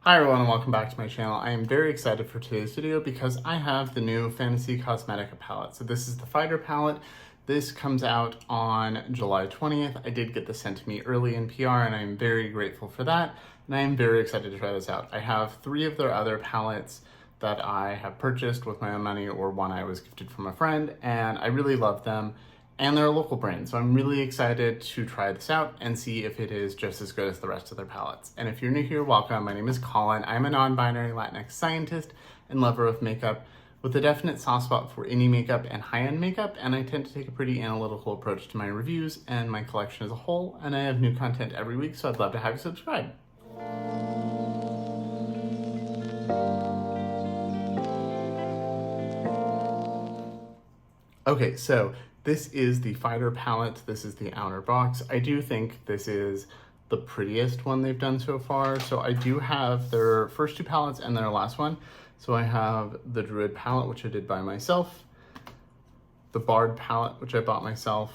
Hi everyone and welcome back to my channel. I am very excited for today's video because I have the new Fantasy Cosmetica palette. So this is the Fighter palette. This comes out on July 20th. I did get this sent to me early in PR and I'm very grateful for that. And I am very excited to try this out. I have 3 of their other palettes that I have purchased with my own money or one I was gifted from a friend, and I really love them. And they're a local brand, so I'm really excited to try this out and see if it is just as good as the rest of their palettes. And if you're new here, welcome. My name is Colin. I'm a non-binary Latinx scientist and lover of makeup with a definite soft spot for indie makeup and high-end makeup, and I tend to take a pretty analytical approach to my reviews and my collection as a whole, and I have new content every week, so I'd love to have you subscribe. Okay, so this is the Fighter palette. This is the outer box. I do think this is the prettiest one they've done so far. So I do have their first 2 palettes and their last one. So I have the Druid palette, which I did by myself, the Bard palette, which I bought myself,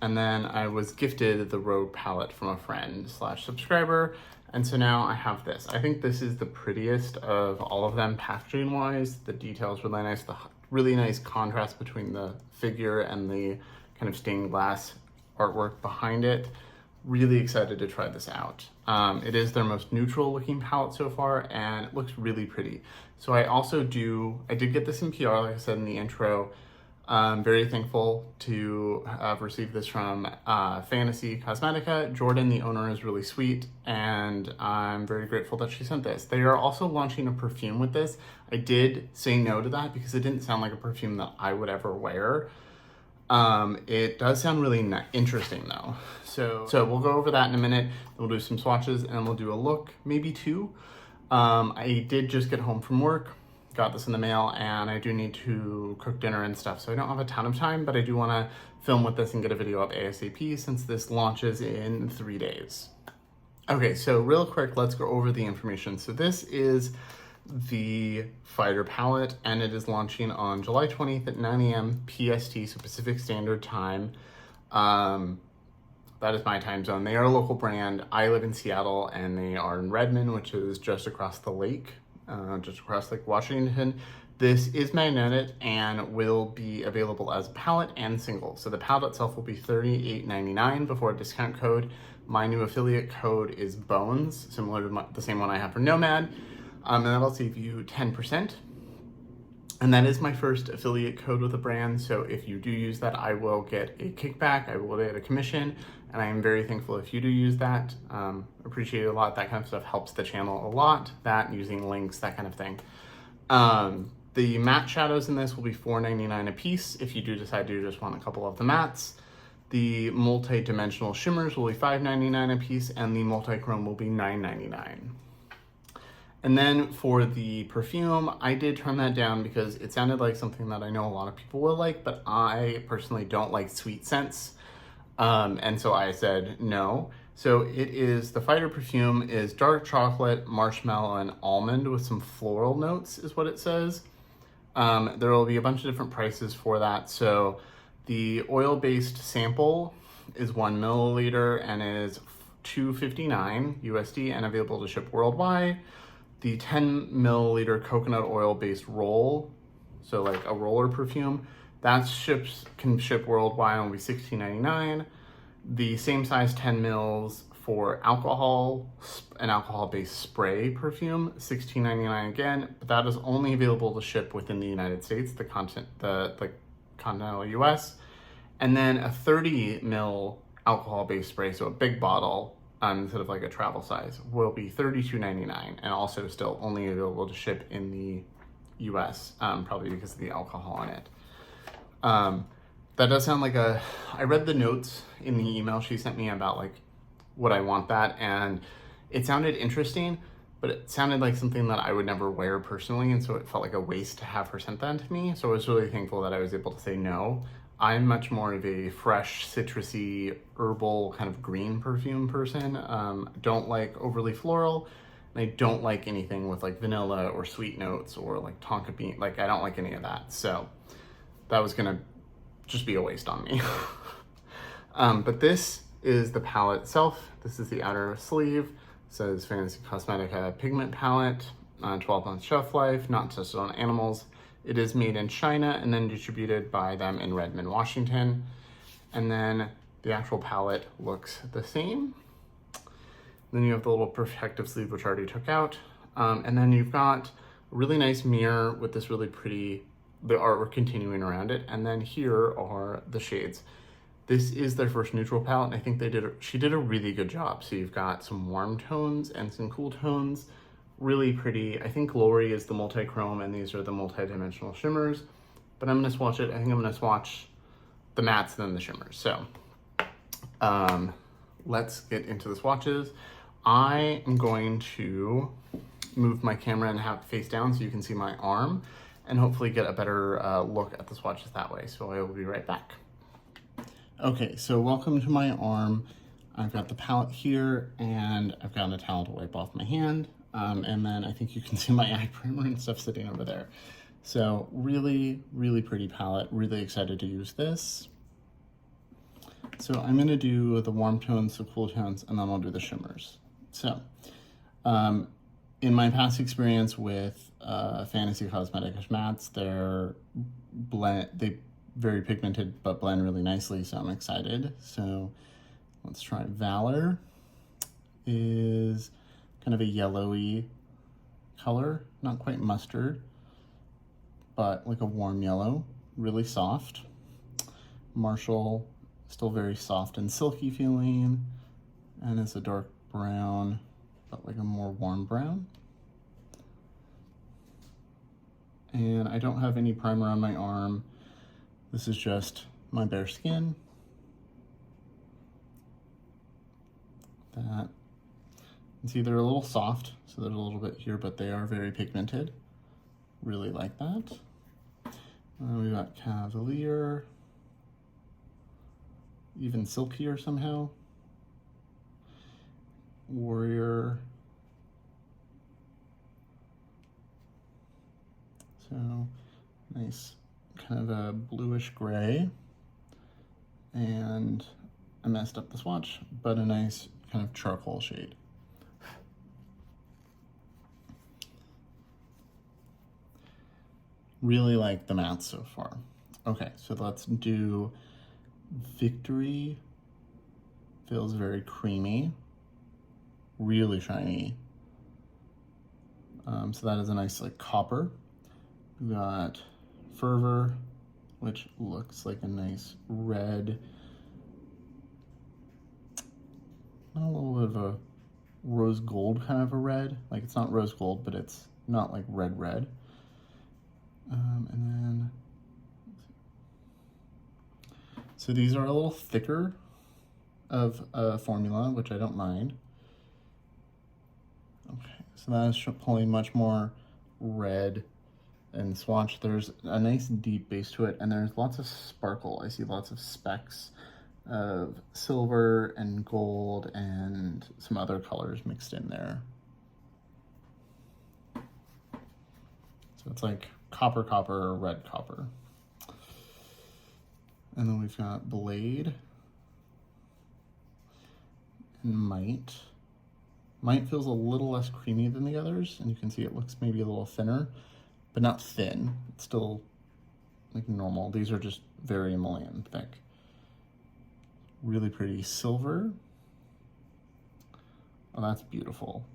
and then I was gifted the Rogue palette from a friend / subscriber. And so now I have this. I think this is the prettiest of all of them packaging wise. The detail's really nice. The really nice contrast between the figure and the kind of stained glass artwork behind it. Really excited to try this out. It is their most neutral looking palette so far and it looks really pretty. So I did get this in PR, like I said in the intro. I'm very thankful to have received this from Fantasy Cosmetica. Jordan, the owner, is really sweet, and I'm very grateful that she sent this. They are also launching a perfume with this. I did say no to that because it didn't sound like a perfume that I would ever wear. It does sound really interesting though. So we'll go over that in a minute. We'll do some swatches and we'll do a look, maybe 2. I did just get home from work. Got this in the mail and I do need to cook dinner and stuff, so I don't have a ton of time, but I do want to film with this and get a video up ASAP since this launches in 3 days. Okay, so real quick, let's go over the information. So this is the Fighter palette and it is launching on July 20th at 9 a.m. PST, so Pacific Standard Time. That is my time zone. They are a local brand. I live in Seattle and they are in Redmond, which is just across the lake. Just across Lake Washington. This is magnetic and will be available as a palette and single. So the palette itself will be $38.99 before a discount code. My new affiliate code is BONES, similar to the same one I have for Nomad, and that'll save you 10%. And that is my first affiliate code with a brand, so if you do use that, I will get a kickback, I will get a commission, and I am very thankful if you do use that. Appreciate it a lot. That kind of stuff helps the channel a lot. That, using links, that kind of thing. The matte shadows in this will be $4.99 a piece if you do decide to just want a couple of the mattes. The multi-dimensional shimmers will be $5.99 a piece, and the multi-chrome will be $9.99. And then for the perfume, I did turn that down because it sounded like something that I know a lot of people will like, but I personally don't like sweet scents. And so I said no. So the Fighter perfume is dark chocolate, marshmallow, and almond with some floral notes is what it says. There will be a bunch of different prices for that. So the oil-based sample is 1 milliliter and is $2.59 USD and available to ship worldwide. The 10 milliliter coconut oil based roll, so like a roller perfume, that can ship worldwide and will be $16.99. The same size 10 mils for an alcohol based spray perfume, $16.99 again, but that is only available to ship within the United States, the continental US. And then a 30 mil alcohol based spray, so a big bottle, instead of like a travel size, will be $32.99 and also still only available to ship in the US, probably because of the alcohol in it. That does sound like I read the notes in the email she sent me about like would I want that, and it sounded interesting, but it sounded like something that I would never wear personally, and so it felt like a waste to have her send that to me. So I was really thankful that I was able to say no. I'm much more of a fresh, citrusy, herbal kind of green perfume person. Don't like overly floral, and I don't like anything with like vanilla or sweet notes or like tonka bean. Like I don't like any of that. So that was gonna just be a waste on me. But this is the palette itself. This is the outer sleeve. says Fantasy Cosmetica Pigment Palette, 12-month shelf life, not tested on animals. It is made in China and then distributed by them in Redmond, Washington. And then the actual palette looks the same. Then you have the little protective sleeve, which I already took out. And then you've got a really nice mirror with this really pretty, the artwork continuing around it. And then here are the shades. This is their first neutral palette, and I think she did a really good job. So you've got some warm tones and some cool tones, really pretty. I think Glory is the multi-chrome, and these are the multi-dimensional shimmers. But I'm gonna swatch it. I think I'm gonna swatch the mattes and then the shimmers. So let's get into the swatches. I am going to move my camera and have it face down so you can see my arm, and hopefully get a better look at the swatches that way. So I will be right back. Okay, so welcome to my arm. I've got the palette here, and I've got a towel to wipe off my hand. And then I think you can see my eye primer and stuff sitting over there. So really, really pretty palette. Really excited to use this. So I'm gonna do the warm tones, the cool tones, and then I'll do the shimmers. So in my past experience with Fantasy Cosmetica mattes, they're very pigmented, but blend really nicely, so I'm excited. So let's try Valor. Is kind of a yellowy color, not quite mustard, but like a warm yellow, really soft. Marshall, still very soft and silky feeling, and it's a dark brown, but like a more warm brown. And I don't have any primer on my arm. This is just my bare skin. That, and see, they're a little soft, so there's a little bit here, but they are very pigmented. Really like that. We've got Cavalier, even silkier somehow. Warrior. So nice, kind of a bluish gray. And I messed up the swatch, but a nice kind of charcoal shade. Really like the matte so far. Okay, so let's do Victory. Feels very creamy, really shiny. So that is a nice like copper. We got Fervor, which looks like a nice red, a little bit of a rose gold kind of a red. Like it's not rose gold, but it's not like red. And then, so these are a little thicker of a formula, which I don't mind. Okay, so that is pulling much more red and swatch. There's a nice deep base to it, and there's lots of sparkle. I see lots of specks of silver and gold and some other colors mixed in there. So it's like copper, or red copper. And then we've got Blade and Might. Might feels a little less creamy than the others, and you can see it looks maybe a little thinner, but not thin. It's still like normal. These are just very emollient thick. Really pretty Silver. Oh, that's beautiful.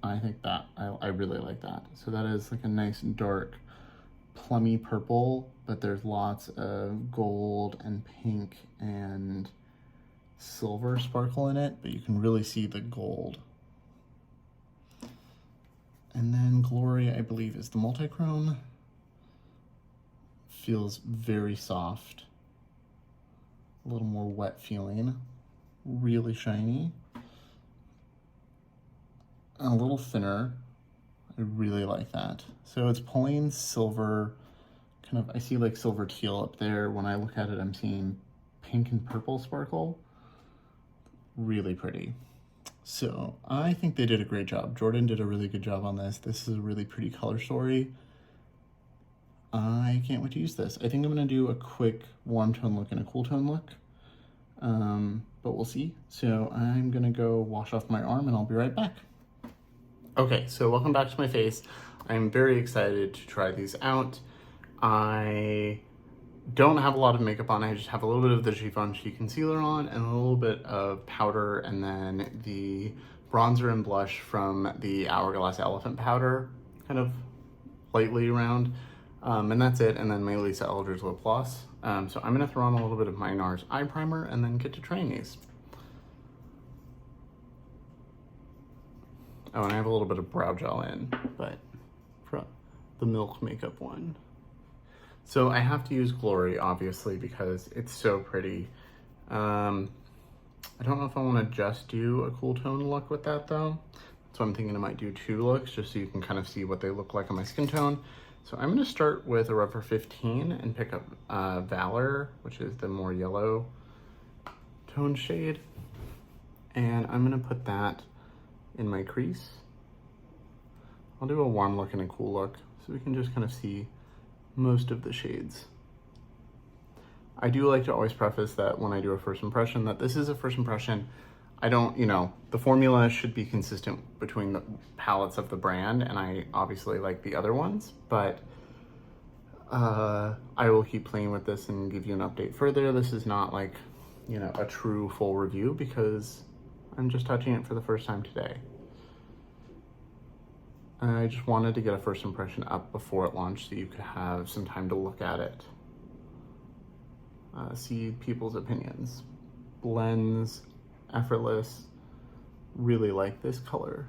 I think that, I really like that. So that is like a nice dark plummy purple, but there's lots of gold and pink and silver sparkle in it, but you can really see the gold. And then Glory, I believe, is the multi-chrome. Feels very soft, a little more wet feeling, really shiny. A little thinner. I really like that. So it's pulling silver, kind of, I see like silver teal up there. When I look at it, I'm seeing pink and purple sparkle. Really pretty. So I think they did a great job. Jordan did a really good job on this. This is a really pretty color story. I can't wait to use this. I think I'm gonna do a quick warm tone look and a cool tone look. but we'll see. So I'm gonna go wash off my arm and I'll be right back. Okay, so welcome back to my face. I'm very excited to try these out. I don't have a lot of makeup on. I just have a little bit of the Givenchy concealer on and a little bit of powder, and then the bronzer and blush from the Hourglass Elephant powder, kind of lightly around. And that's it, and then my Lisa Eldridge lip gloss. So I'm gonna throw on a little bit of my NARS eye primer and then get to trying these. Oh, and I have a little bit of brow gel in, but from the Milk Makeup one. So I have to use Glory, obviously, because it's so pretty. I don't know if I want to just do a cool tone look with that, though. So I'm thinking I might do 2 looks, just so you can kind of see what they look like on my skin tone. So I'm going to start with a Rubber 15 and pick up Valor, which is the more yellow tone shade. And I'm going to put that in my crease. I'll do a warm look and a cool look, so we can just kind of see most of the shades. I do like to always preface that when I do a first impression, that this is a first impression. I don't, the formula should be consistent between the palettes of the brand, and I obviously like the other ones, but I will keep playing with this and give you an update further. This is not like, a true full review because I'm just touching it for the first time today. I just wanted to get a first impression up before it launched so you could have some time to look at it. See people's opinions. Blends, effortless, really like this color.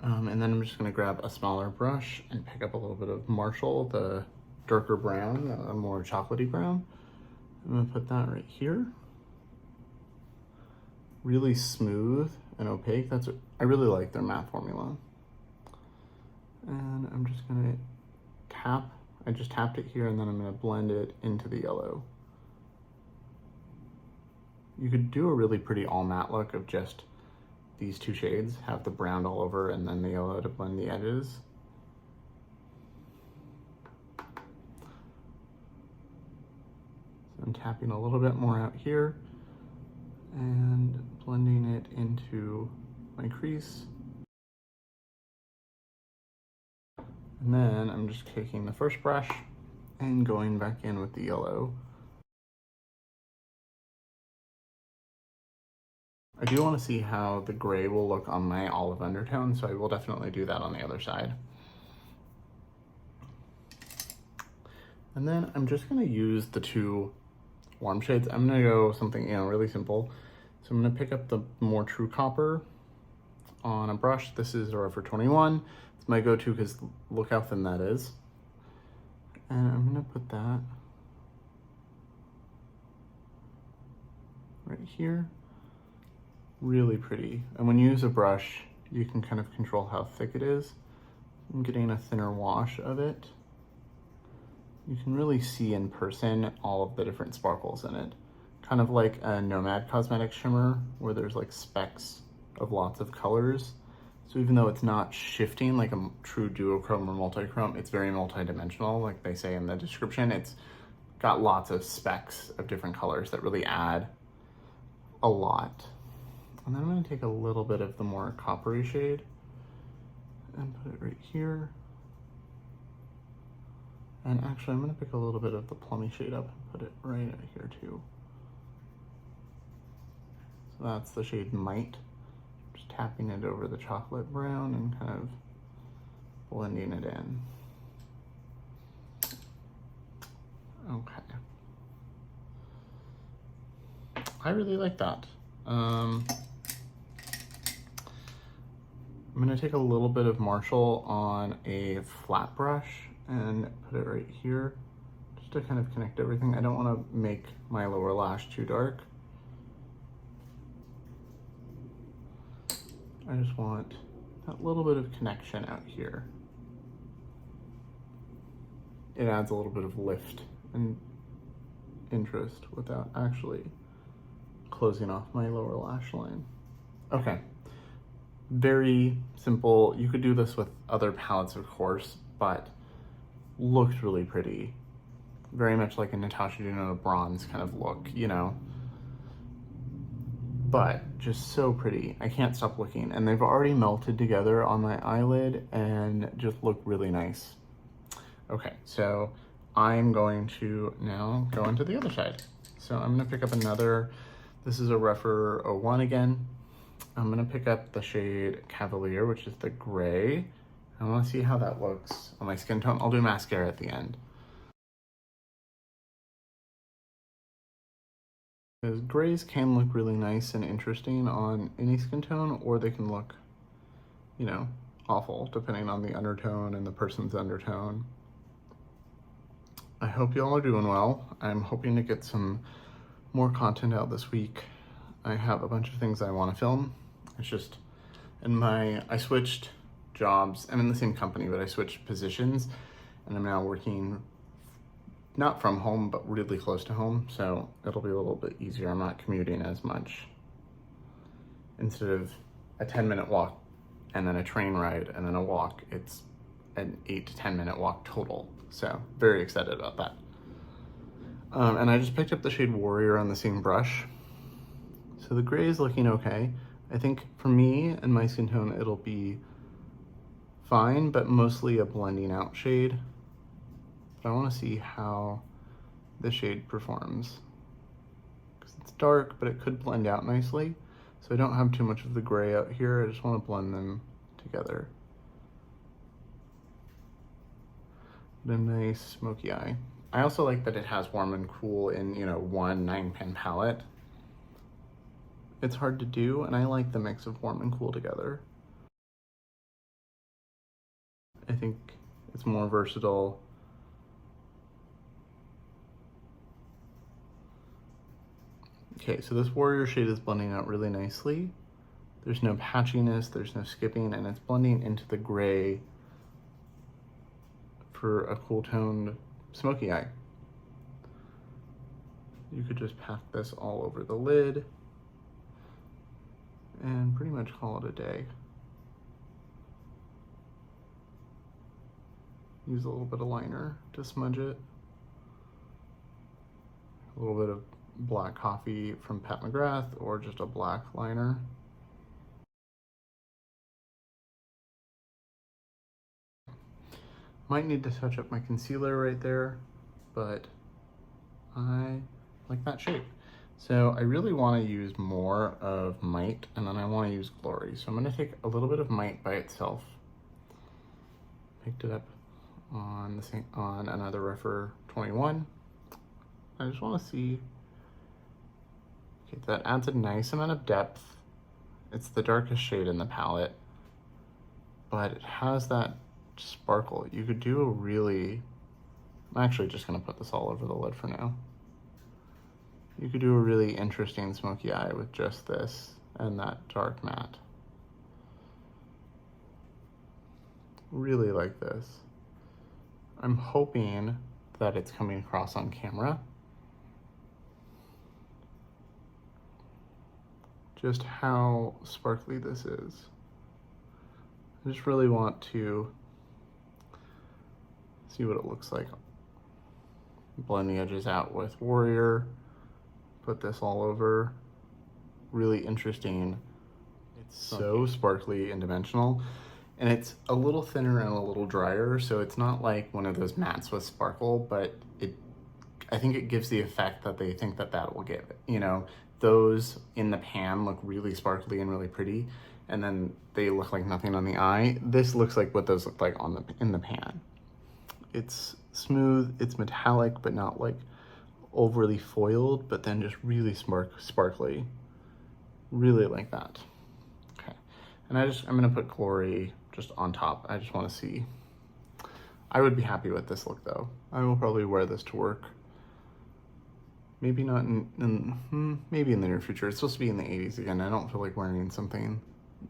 And then I'm just gonna grab a smaller brush and pick up a little bit of Marshall, the darker brown, a more chocolatey brown. I'm gonna put that right here. Really smooth and opaque. I really like their matte formula. And I'm just gonna tap. I just tapped it here, and then I'm gonna blend it into the yellow. You could do a really pretty all matte look of just these 2 shades, have the brown all over and then the yellow to blend the edges. So I'm tapping a little bit more out here and blending it into my crease. And then I'm just taking the first brush and going back in with the yellow. I do want to see how the gray will look on my olive undertone, so I will definitely do that on the other side. And then I'm just going to use the 2 warm shades. I'm going to go something, really simple. So I'm going to pick up the more true copper on a brush. This is a Forever 21. It's my go-to because look how thin that is. And I'm going to put that right here. Really pretty. And when you use a brush, you can kind of control how thick it is. I'm getting a thinner wash of it. You can really see in person all of the different sparkles in it. Kind of like a Nomad Cosmetics shimmer, where there's like specks of lots of colors. So even though it's not shifting like a true duochrome or multichrome, it's very multidimensional, like they say in the description. It's got lots of specks of different colors that really add a lot. And then I'm going to take a little bit of the more coppery shade and put it right here. And actually, I'm going to pick a little bit of the plummy shade up and put it right out here too. So that's the shade Might. Just tapping it over the chocolate brown and kind of blending it in. Okay. I really like that. I'm going to take a little bit of Marshall on a flat brush and put it right here just to kind of connect everything. I don't want to make my lower lash too dark. I just want that little bit of connection out here. It adds a little bit of lift and interest without actually closing off my lower lash line. Okay. Very simple. You could do this with other palettes, of course, but looks really pretty. Very much like a Natasha Denona bronze kind of look, you know. But just so pretty. I can't stop looking. And they've already melted together on my eyelid and just look really nice. Okay, so I'm going to now go into the other side. So I'm gonna pick up another, this is a Rephr 01 again. I'm gonna pick up the shade Cavalier, which is the gray. I wanna see how that looks on my skin tone. I'll do mascara at the end. Because grays can look really nice and interesting on any skin tone, or they can look, you know, awful depending on the undertone and the person's undertone. I hope you all are doing well. I'm hoping to get some more content out this week. I have a bunch of things I want to film. It's just, I switched jobs. I'm in the same company, but I switched positions, and I'm now working not from home, but really close to home, so it'll be a little bit easier. I'm not commuting as much. Instead of a 10-minute walk and then a train ride and then a walk, it's an 8 to 10-minute walk total. So very excited about that. And I just picked up the shade Warrior on the same brush. So the gray is looking okay. I think for me and my skin tone, it'll be fine, but mostly a blending out shade. But I want to see how the shade performs. Because it's dark, but it could blend out nicely. So I don't have too much of the gray out here. I just want to blend them together. A nice smoky eye. I also like that it has warm and cool in, you know, one 9-pan palette. It's hard to do, and I like the mix of warm and cool together. I think it's more versatile. Okay, so this Warrior shade is blending out really nicely. There's no patchiness, there's no skipping, and it's blending into the gray for a cool toned smoky eye. You could just pack this all over the lid and pretty much call it a day. Use a little bit of liner to smudge it. A little bit of black coffee from Pat McGrath or just a black liner. Might need to touch up my concealer right there, but I like that shape. So I really want to use more of Might, and then I want to use Glory. So I'm going to take a little bit of Might by itself. Picked it up on another Rephr 21. I just want to see. Okay, that adds a nice amount of depth. It's the darkest shade in the palette, but it has that sparkle. You could do a really, I'm actually just gonna put this all over the lid for now. You could do a really interesting smoky eye with just this and that dark matte. Really like this. I'm hoping that it's coming across on camera. Just how sparkly this is. I just really want to see what it looks like. Blend the edges out with Warrior, put this all over. Really interesting. It's so sparkly and dimensional, and it's a little thinner and a little drier, so it's not like one of those mattes with sparkle, but I think it gives the effect that they think that that will give it. You know, those in the pan look really sparkly and really pretty, and then they look like nothing on the eye. This looks like what those look like in the pan. It's smooth, it's metallic, but not like overly foiled, but then just really sparkly. Really like that. Okay, and I'm gonna put Glory just on top. I just want to see. I would be happy with this look though. I will probably wear this to work. Maybe not maybe in the near future. It's supposed to be in the 80s again. I don't feel like wearing something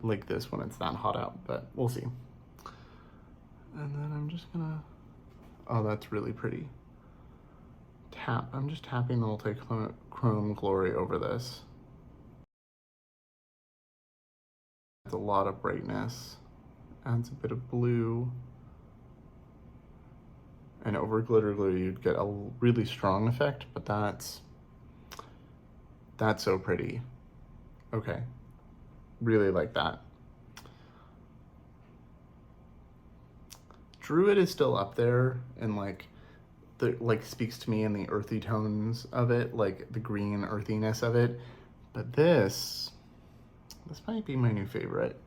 like this when it's that hot out, but we'll see. And then I'm just gonna, oh, that's really pretty. I'm just tapping the multi-chrome Glory over this. Adds a lot of brightness, adds a bit of blue, and over glitter glue, you'd get a really strong effect, but that's so pretty. Okay, really like that. Druid is still up there and like speaks to me in the earthy tones of it, like the green earthiness of it. But this might be my new favorite.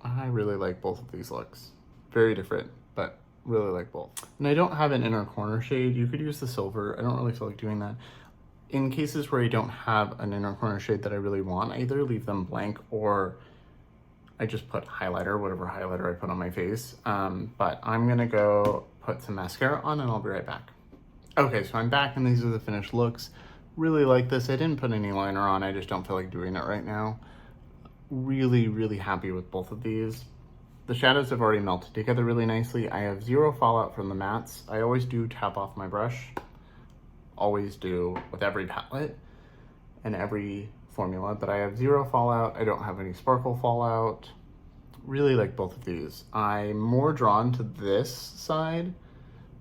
I really like both of these looks. Very different, but really like both. And I don't have an inner corner shade. You could use the silver. I don't really feel like doing that. In cases where I don't have an inner corner shade that I really want, I either leave them blank or I just put highlighter, whatever highlighter I put on my face. But I'm gonna go put some mascara on and I'll be right back. Okay, so I'm back and these are the finished looks. Really like this. I didn't put any liner on. I just don't feel like doing it right now. Really, really happy with both of these. The shadows have already melted together really nicely. I have zero fallout from the mattes. I always do tap off my brush. Always do with every palette and every formula, but I have zero fallout. I don't have any sparkle fallout. Really like both of these. I'm more drawn to this side,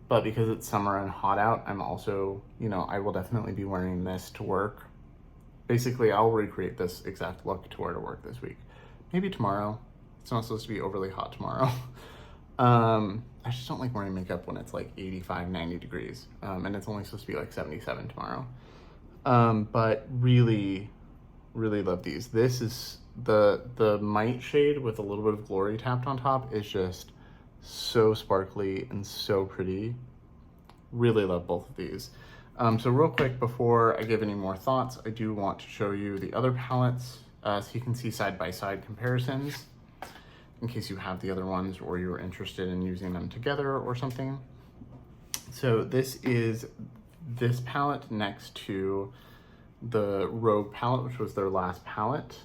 but because it's summer and hot out, I'm also, you know, I will definitely be wearing this to work. Basically, I'll recreate this exact look to wear to work this week. Maybe tomorrow. It's not supposed to be overly hot tomorrow. I just don't like wearing makeup when it's like 85, 90 degrees. And it's only supposed to be like 77 tomorrow. But really, really love these. This is the Might shade with a little bit of Glory tapped on top is just so sparkly and so pretty. Really love both of these. So real quick, before I give any more thoughts, I do want to show you the other palettes so you can see side-by-side comparisons in case you have the other ones or you're interested in using them together or something. So this is this palette next to the Rogue palette, which was their last palette,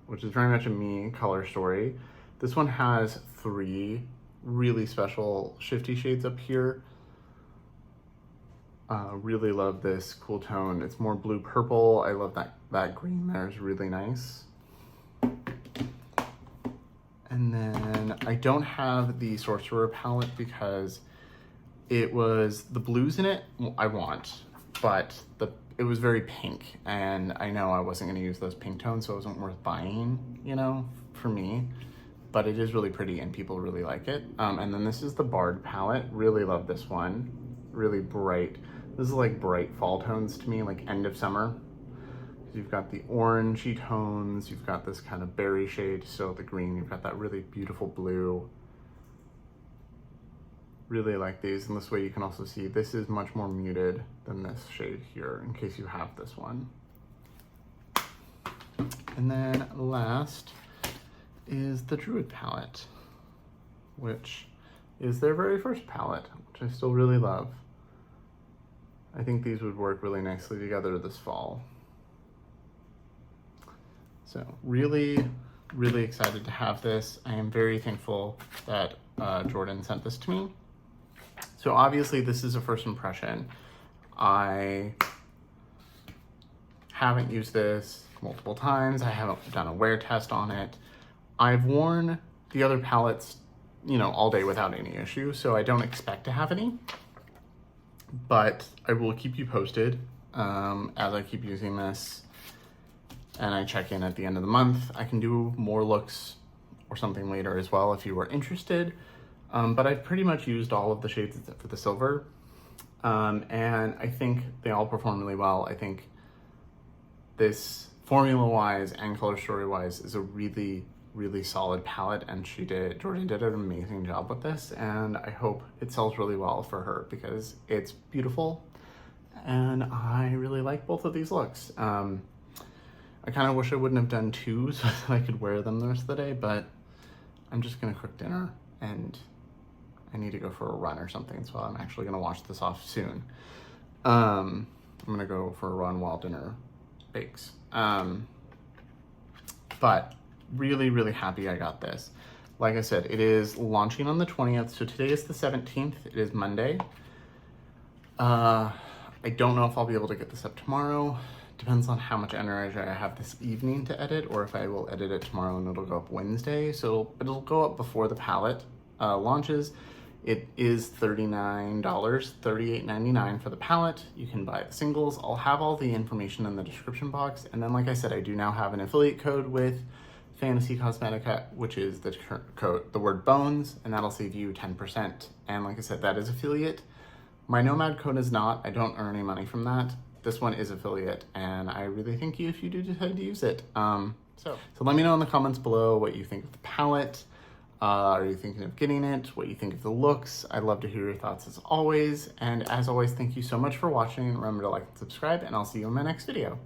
which is very much a me color story. This one has 3 really special shifty shades up here. Really love this cool tone. It's more blue purple. I love that green there is really nice. And then I don't have the Sorcerer palette because it was the blues in it I want, but it was very pink, and I know I wasn't going to use those pink tones, so it wasn't worth buying, you know, for me. But it is really pretty and people really like it. And then this is the Bard palette. Really love this one. Really bright. This is like bright fall tones to me, like end of summer. You've got the orangey tones, you've got this kind of berry shade, so the green, you've got that really beautiful blue. Really like these, and this way you can also see this is much more muted than this shade here, in case you have this one. And then last is the Druid palette, which is their very first palette, which I still really love. I think these would work really nicely together this fall. So really, really excited to have this. I am very thankful that Jordan sent this to me. So obviously this is a first impression. I haven't used this multiple times. I haven't done a wear test on it. I've worn the other palettes, you know, all day without any issue, so I don't expect to have any. But I will keep you posted as I keep using this. And I check in at the end of the month. I can do more looks or something later as well if you are interested. But I've pretty much used all of the shades except for the silver. And I think they all perform really well. I think this formula-wise and color story-wise is a really, really solid palette, and Jordan did an amazing job with this, and I hope it sells really well for her because it's beautiful, and I really like both of these looks. I kind of wish I wouldn't have done 2 so that I could wear them the rest of the day, but I'm just gonna cook dinner and I need to go for a run or something, so I'm actually gonna wash this off soon. I'm gonna go for a run while dinner bakes. But really, really happy I got this. Like I said, it is launching on the 20th, so today is the 17th, it is Monday. I don't know if I'll be able to get this up tomorrow. Depends on how much energy I have this evening to edit, or if I will edit it tomorrow and it'll go up Wednesday. So it'll go up before the palette launches. It is $39, $38.99 for the palette. You can buy the singles. I'll have all the information in the description box. And then, like I said, I do now have an affiliate code with Fantasy Cosmetica, which is the code, the word bones, and that'll save you 10%. And like I said, that is affiliate. My Nomad code is not. I don't earn any money from that. This one is affiliate, and I really thank you if you do decide to use it. So let me know in the comments below what you think of the palette. Are you thinking of getting it? What you think of the looks? I'd love to hear your thoughts as always. And as always, thank you so much for watching. Remember to like and subscribe, and I'll see you in my next video.